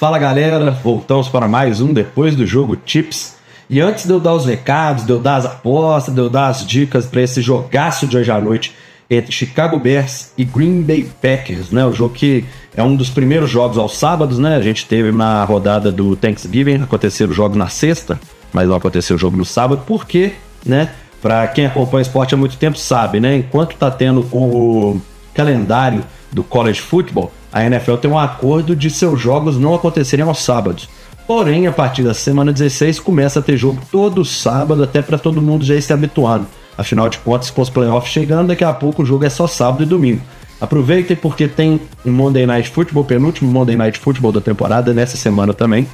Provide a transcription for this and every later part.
Fala galera, voltamos para mais um Depois do Jogo Tips. E antes de eu dar os recados, de eu dar as apostas, de eu dar as dicas para esse jogaço de hoje à noite entre Chicago Bears e Green Bay Packers, né? O jogo que é um dos primeiros jogos aos sábados, né? A gente teve na rodada do Thanksgiving, aconteceram os jogos na sexta, mas não aconteceu o jogo no sábado, porque, né? Para quem acompanha o esporte há muito tempo sabe, né? Enquanto tá tendo o calendário do college football, a NFL tem um acordo de seus jogos não acontecerem aos sábados. Porém, a partir da semana 16 começa a ter jogo todo sábado, até para todo mundo já ir se habituando. Afinal de contas, com os playoffs chegando, daqui a pouco o jogo é só sábado e domingo. Aproveitem porque tem um Monday Night Football, penúltimo Monday Night Football da temporada nessa semana também.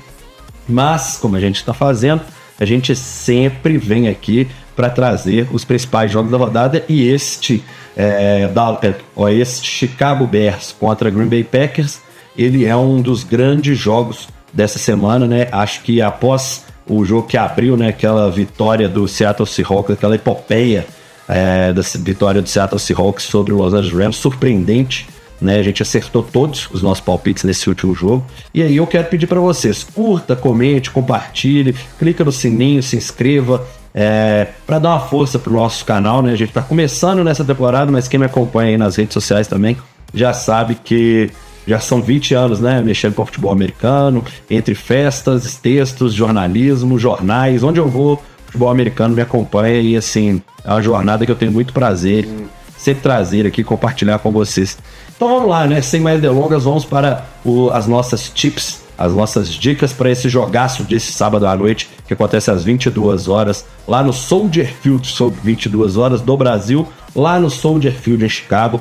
Mas, como a gente está fazendo, a gente sempre vem aqui para trazer os principais jogos da rodada e este Chicago Bears contra Green Bay Packers, ele é um dos grandes jogos dessa semana, né? Acho que após o jogo que abriu, né, aquela vitória do Seattle Seahawks, aquela epopeia da vitória do Seattle Seahawks sobre o Los Angeles Rams, surpreendente, né? A gente acertou todos os nossos palpites nesse último jogo. E aí eu quero pedir para vocês, curta, comente, compartilhe, clica no sininho, se inscreva, para dar uma força pro nosso canal, né? A gente tá começando nessa temporada, mas quem me acompanha aí nas redes sociais também já sabe que já são 20 anos, né, mexendo com o futebol americano, entre festas, textos, jornalismo, jornais, onde eu vou, futebol americano me acompanha e, assim, é uma jornada que eu tenho muito prazer em sempre trazer aqui, compartilhar com vocês. Então vamos lá, né, sem mais delongas, vamos para as nossas tips, as nossas dicas para esse jogaço desse sábado à noite, que acontece às 22 horas, lá no Soldier Field, sobre 22 horas do Brasil, lá no Soldier Field em Chicago.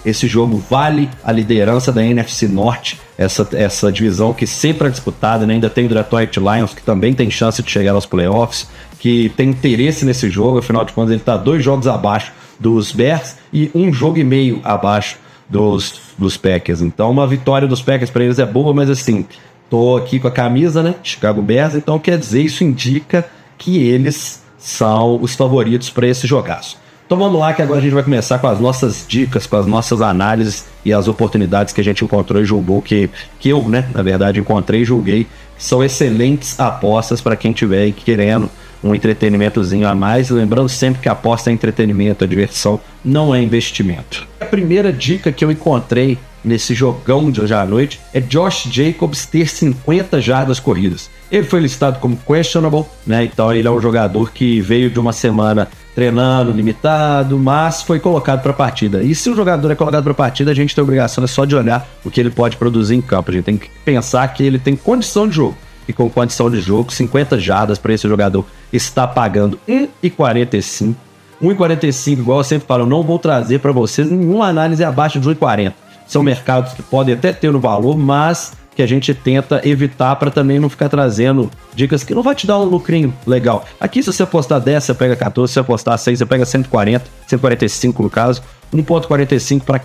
Esse jogo vale a liderança da NFC Norte, essa divisão que sempre é disputada, né? Ainda tem o Detroit Lions, que também tem chance de chegar aos playoffs, que tem interesse nesse jogo, afinal de contas ele está 2 jogos abaixo dos Bears e 1 jogo e meio abaixo dos Packers. Então uma vitória dos Packers para eles é boa, mas assim, tô aqui com a camisa, né, Chicago Bears, então quer dizer, isso indica que eles são os favoritos para esse jogaço. Então vamos lá, que agora a gente vai começar com as nossas dicas, com as nossas análises e as oportunidades que a gente encontrou e julgou, que eu, né, na verdade, encontrei e julguei, que são excelentes apostas para quem estiver querendo um entretenimentozinho a mais. Lembrando sempre que a aposta é entretenimento, a diversão não é investimento. A primeira dica que eu encontrei nesse jogão de hoje à noite é Josh Jacobs ter 50 jardas corridas. Ele foi listado como questionable, né? Então ele é um jogador que veio de uma semana treinando limitado, mas foi colocado para a partida. E se o jogador é colocado para a partida, a gente tem a obrigação só de olhar o que ele pode produzir em campo. A gente tem que pensar que ele tem condição de jogo. E com condição de jogo, 50 jardas para esse jogador está pagando 1,45. 1,45, igual eu sempre falo, eu não vou trazer para vocês nenhuma análise abaixo de 1,40. São mercados que podem até ter no valor, mas que a gente tenta evitar para também não ficar trazendo dicas que não vai te dar um lucrinho legal. Aqui, se você apostar 10, você pega 14, se você apostar 6, você pega 140, 145 no caso, 1,45 para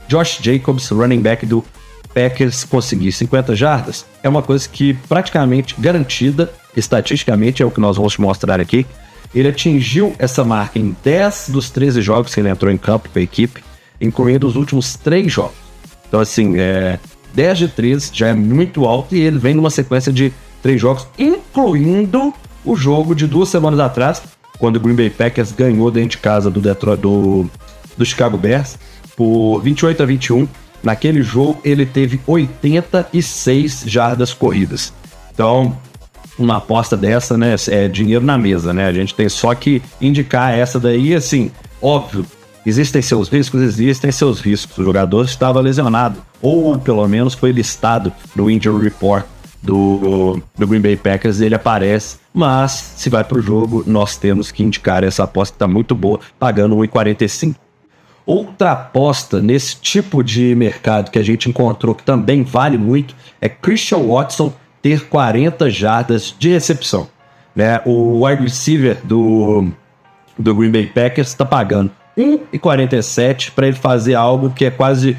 Josh Jacobs, running back do Packers, conseguir 50 jardas. É uma coisa que praticamente garantida, estatisticamente, é o que nós vamos te mostrar aqui. Ele atingiu essa marca em 10 dos 13 jogos que ele entrou em campo com a equipe, incluindo os últimos 3 jogos. Então, assim, 10 de 13 já é muito alto e ele vem numa sequência de 3 jogos, incluindo o jogo de 2 semanas atrás, quando o Green Bay Packers ganhou dentro de casa do Chicago Bears por 28-21. Naquele jogo ele teve 86 jardas corridas. Então, uma aposta dessa, né, é dinheiro na mesa, né? A gente tem só que indicar essa daí, assim, óbvio. Existem seus riscos. O jogador estava lesionado, ou pelo menos foi listado no Injury Report do Green Bay Packers, ele aparece, mas se vai pro jogo, nós temos que indicar essa aposta que está muito boa, pagando 1,45. Outra aposta nesse tipo de mercado que a gente encontrou que também vale muito é Christian Watson ter 40 jardas de recepção, né? O wide receiver do Green Bay Packers está pagando 1,47 para ele fazer algo que é quase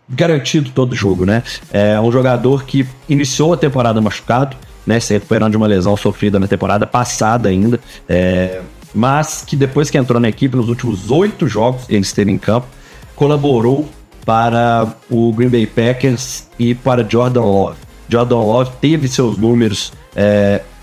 garantido todo jogo, né? É um jogador que iniciou a temporada machucado, né? Se recuperando de uma lesão sofrida na temporada passada ainda, mas que depois que entrou na equipe, nos últimos 8 jogos ele esteve em campo, colaborou para o Green Bay Packers e para Jordan Love. Jordan Love teve seus números,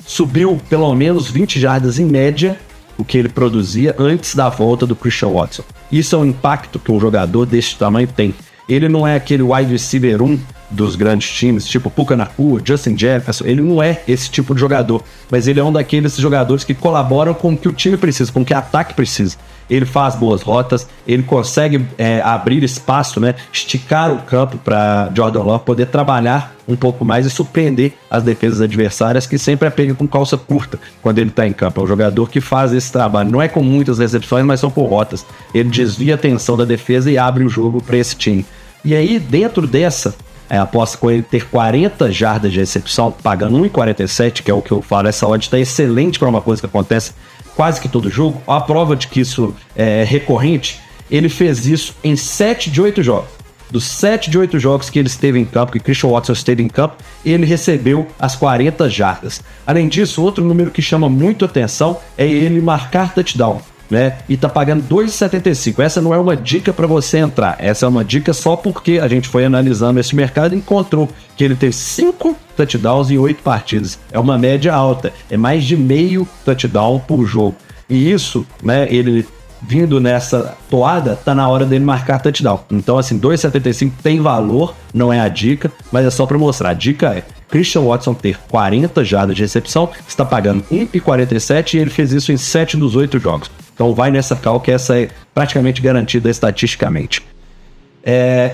subiu pelo menos 20 jardas em média, o que ele produzia antes da volta do Christian Watson. Isso é o impacto que um jogador desse tamanho tem. Ele não é aquele wide receiver 1 dos grandes times, tipo Puka Nacua, Justin Jefferson. Ele não é esse tipo de jogador, mas ele é um daqueles jogadores que colaboram com o que o time precisa, com o que o ataque precisa. Ele faz boas rotas, ele consegue abrir espaço, né, esticar o campo para Jordan Love poder trabalhar um pouco mais e surpreender as defesas adversárias, que sempre pegam com calça curta quando ele está em campo. É um jogador que faz esse trabalho, não é com muitas recepções, mas são por rotas. Ele desvia a atenção da defesa e abre o jogo para esse time. E aí, dentro dessa, aposta com ele ter 40 jardas de recepção, pagando 1,47, que é o que eu falo, essa odd está excelente para uma coisa que acontece quase que todo jogo. A prova de que isso é recorrente, ele fez isso em 7 de 8 jogos. Dos 7 de 8 jogos que ele esteve em campo, que Christian Watson esteve em campo, ele recebeu as 40 jardas. Além disso, outro número que chama muito atenção é ele marcar touchdown, né? E tá pagando 2,75. Essa não é uma dica para você entrar, essa é uma dica só porque a gente foi analisando esse mercado e encontrou que ele teve 5 touchdowns em 8 partidas. É uma média alta, é mais de meio touchdown por jogo. E isso, né, ele vindo nessa toada, tá na hora dele marcar touchdown. Então, assim, 2,75 tem valor, não é a dica, mas é só para mostrar. A dica é Christian Watson ter 40 jardas de recepção, está pagando 1,47 e ele fez isso em 7 dos 8 jogos. Então vai nessa cal, que essa é praticamente garantida estatisticamente.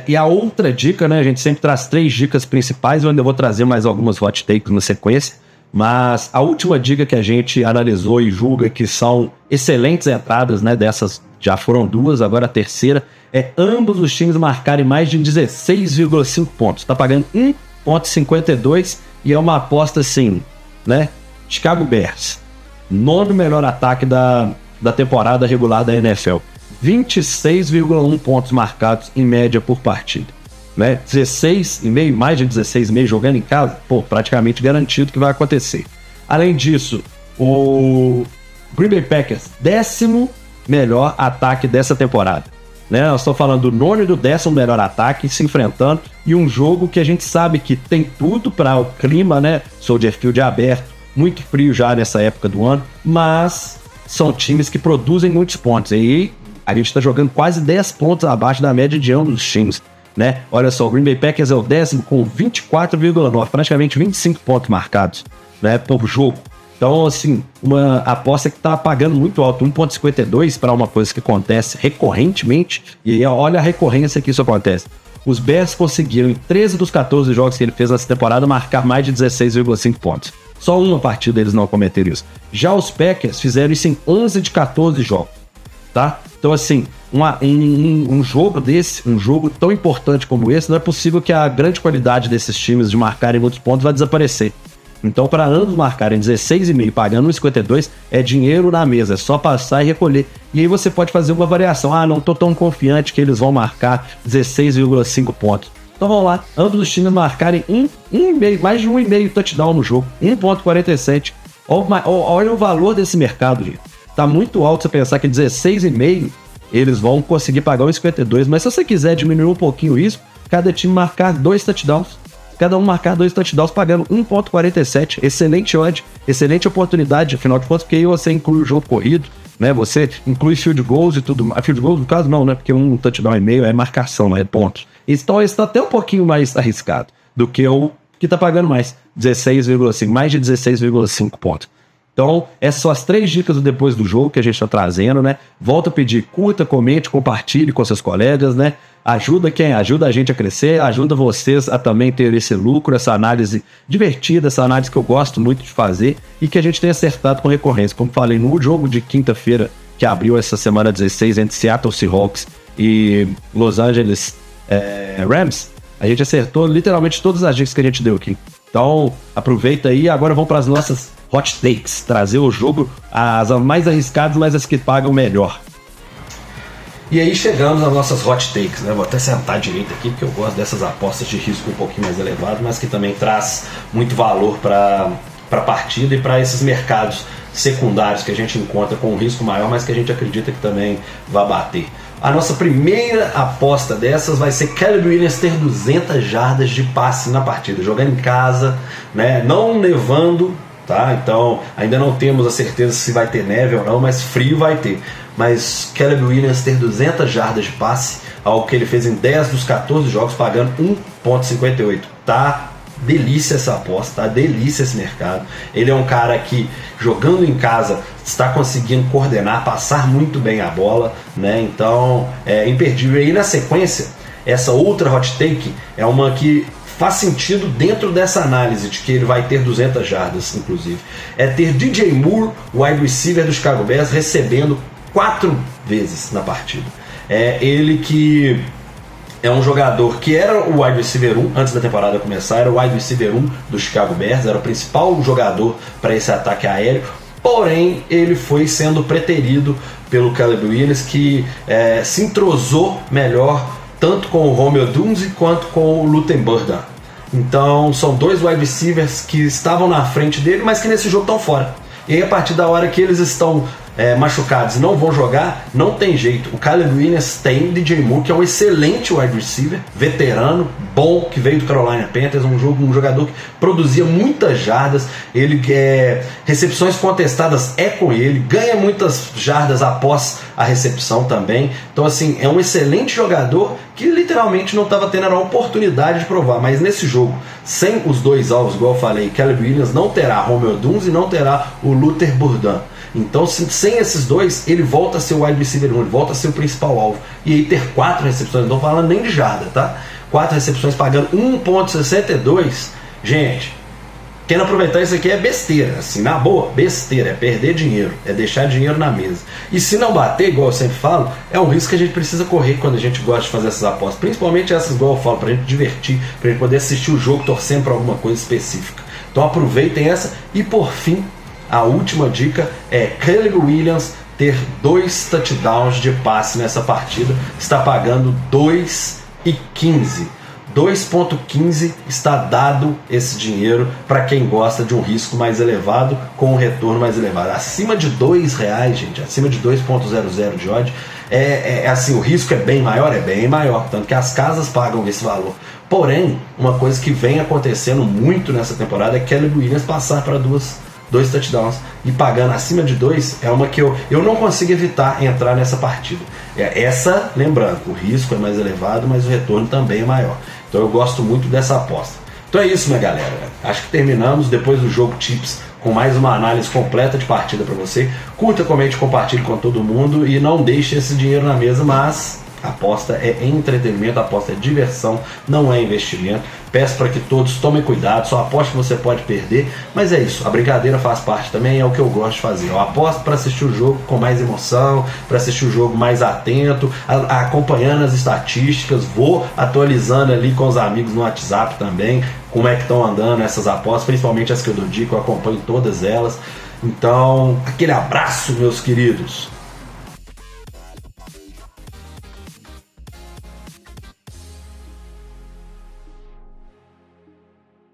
E a outra dica, né, a gente sempre traz 3 dicas principais, eu ainda vou trazer mais algumas hot takes na sequência, mas a última dica que a gente analisou e julga que são excelentes entradas, né, dessas já foram 2, agora a terceira, é ambos os times marcarem mais de 16,5 pontos. Está pagando 1,52 e é uma aposta assim, né? Chicago Bears, 9º melhor ataque da temporada regular da NFL. 26,1 pontos marcados em média por partida, né? 16,5, mais de 16,5 jogando em casa, praticamente garantido que vai acontecer. Além disso, o Green Bay Packers, 10º melhor ataque dessa temporada, né? Eu estou falando do 9º e do 10º melhor ataque se enfrentando, e um jogo que a gente sabe que tem tudo para o clima, né? Soldier Field aberto, muito frio já nessa época do ano, mas são times que produzem muitos pontos, e a gente está jogando quase 10 pontos abaixo da média de ambos os times, né? Olha só, o Green Bay Packers é o 10º com 24,9, praticamente 25 pontos marcados, né, por jogo. Então, assim, uma aposta que está pagando muito alto, 1,52 para uma coisa que acontece recorrentemente, e olha a recorrência que isso acontece. Os Bears conseguiram, em 13 dos 14 jogos que ele fez nessa temporada, marcar mais de 16,5 pontos. Só uma partida eles não cometeram isso. Já os Packers fizeram isso em 11 de 14 jogos, tá? Então, assim, um jogo desse, um jogo tão importante como esse, não é possível que a grande qualidade desses times de marcarem muitos pontos vai desaparecer. Então, para ambos marcarem 16,5 pagando 1,52, é dinheiro na mesa, é só passar e recolher. E aí você pode fazer uma variação. Não tô tão confiante que eles vão marcar 16,5 pontos. Então vamos lá, ambos os times marcarem mais de 1,5 touchdown no jogo, 1,47. Olha o valor desse mercado, gente. Tá muito alto você pensar que 16,5 eles vão conseguir pagar 1,52, mas se você quiser diminuir um pouquinho isso, cada time marcar 2 touchdowns. Cada um marcar 2 touchdowns pagando 1,47. Excelente odd, excelente oportunidade, afinal de contas, porque aí você inclui o jogo corrido, né? Você inclui field goals e tudo. A field goals, no caso, não, né? Porque um touchdown e meio é marcação, não é pontos. Então, esse está até um pouquinho mais arriscado do que o que está pagando mais, 16,5, mais de 16,5 pontos. Então, essas são as 3 dicas do depois do jogo que a gente está trazendo, né? Volto a pedir, curta, comente, compartilhe com seus colegas, né? Ajuda a gente a crescer, ajuda vocês a também ter esse lucro, essa análise divertida, essa análise que eu gosto muito de fazer e que a gente tem acertado com recorrência. Como falei, no jogo de quinta-feira, que abriu essa semana 16 entre Seattle Seahawks e Los Angeles Rams, a gente acertou literalmente todas as dicas que a gente deu aqui. Então, aproveita aí, agora vamos para as nossas hot takes, trazer o jogo, as mais arriscadas, mas as que pagam melhor. E aí chegamos nas nossas hot takes, né? Vou até sentar direito aqui, porque eu gosto dessas apostas de risco um pouquinho mais elevado, mas que também traz muito valor para a partida e para esses mercados secundários que a gente encontra com um risco maior, mas que a gente acredita que também vai bater. a nossa primeira aposta dessas vai ser Caleb Williams ter 200 jardas de passe na partida, jogando em casa, né? Não nevando, tá? Então ainda não temos a certeza se vai ter neve ou não, mas frio vai ter. Mas Caleb Williams ter 200 jardas de passe, algo que ele fez em 10 dos 14 jogos, pagando 1,58. Tá delícia essa aposta, tá delícia esse mercado. Ele é um cara que, jogando em casa, está conseguindo coordenar, passar muito bem a bola, né? Então é imperdível. E aí, na sequência, essa outra hot take é uma que faz sentido dentro dessa análise de que ele vai ter 200 jardas, inclusive. É ter DJ Moore, wide receiver do Chicago Bears, recebendo 4 vezes na partida. É ele que é um jogador que era o wide receiver 1 antes da temporada começar, era o wide receiver 1 do Chicago Bears, era o principal jogador para esse ataque aéreo, porém ele foi sendo preterido pelo Caleb Williams, que se entrosou melhor tanto com o Romeo Dunze quanto com o Luton Burden. Então são dois wide receivers que estavam na frente dele, mas que nesse jogo estão fora. E aí, a partir da hora que eles estão machucados e não vão jogar, não tem jeito. O Caleb Williams tem DJ Moore, que é um excelente wide receiver, veterano, bom, que veio do Carolina Panthers, um jogador que produzia muitas jardas, ele recepções contestadas com ele, ganha muitas jardas após a recepção também. Então assim, é um excelente jogador que literalmente não estava tendo a oportunidade de provar, mas nesse jogo, sem os dois alvos, igual eu falei, Caleb Williams não terá Romeo Dunze e não terá o Luther Burden. Então, sem esses dois, ele volta a ser o wide receiver 1, ele volta a ser o principal alvo. E aí ter 4 recepções, não estou falando nem de jarda, tá? 4 recepções pagando 1,62. Gente, quem não aproveitar isso aqui é besteira, assim, na boa, besteira, é perder dinheiro, é deixar dinheiro na mesa. E se não bater, igual eu sempre falo, é um risco que a gente precisa correr quando a gente gosta de fazer essas apostas. Principalmente essas, igual eu falo, pra gente divertir, pra gente poder assistir o jogo torcendo pra alguma coisa específica. Então aproveitem essa. E por fim, a última dica é Caleb Williams ter 2 touchdowns de passe nessa partida. Está pagando 2,15. 2,15 está dado esse dinheiro para quem gosta de um risco mais elevado com um retorno mais elevado. Acima de R$2, gente, acima de 2,00 de odd, assim, o risco é bem maior, tanto que as casas pagam esse valor. Porém, uma coisa que vem acontecendo muito nessa temporada é Caleb Williams passar para 2 touchdowns e pagando acima de 2 é uma que eu não consigo evitar entrar nessa partida. Essa, lembrando, o risco é mais elevado, mas o retorno também é maior. Então eu gosto muito dessa aposta. Então é isso, minha galera. Acho que terminamos depois do jogo Tips com mais uma análise completa de partida para você. Curta, comente, compartilhe com todo mundo e não deixe esse dinheiro na mesa, mas a aposta é entretenimento, a aposta é diversão, não é investimento. Peço para que todos tomem cuidado, só aposto que você pode perder, mas é isso, a brincadeira faz parte também, é o que eu gosto de fazer. Eu aposto para assistir o jogo com mais emoção, para assistir o jogo mais atento, acompanhando as estatísticas, vou atualizando ali com os amigos no WhatsApp também, como é que estão andando essas apostas, principalmente as que eu dou dica, eu acompanho todas elas. Então, aquele abraço, meus queridos.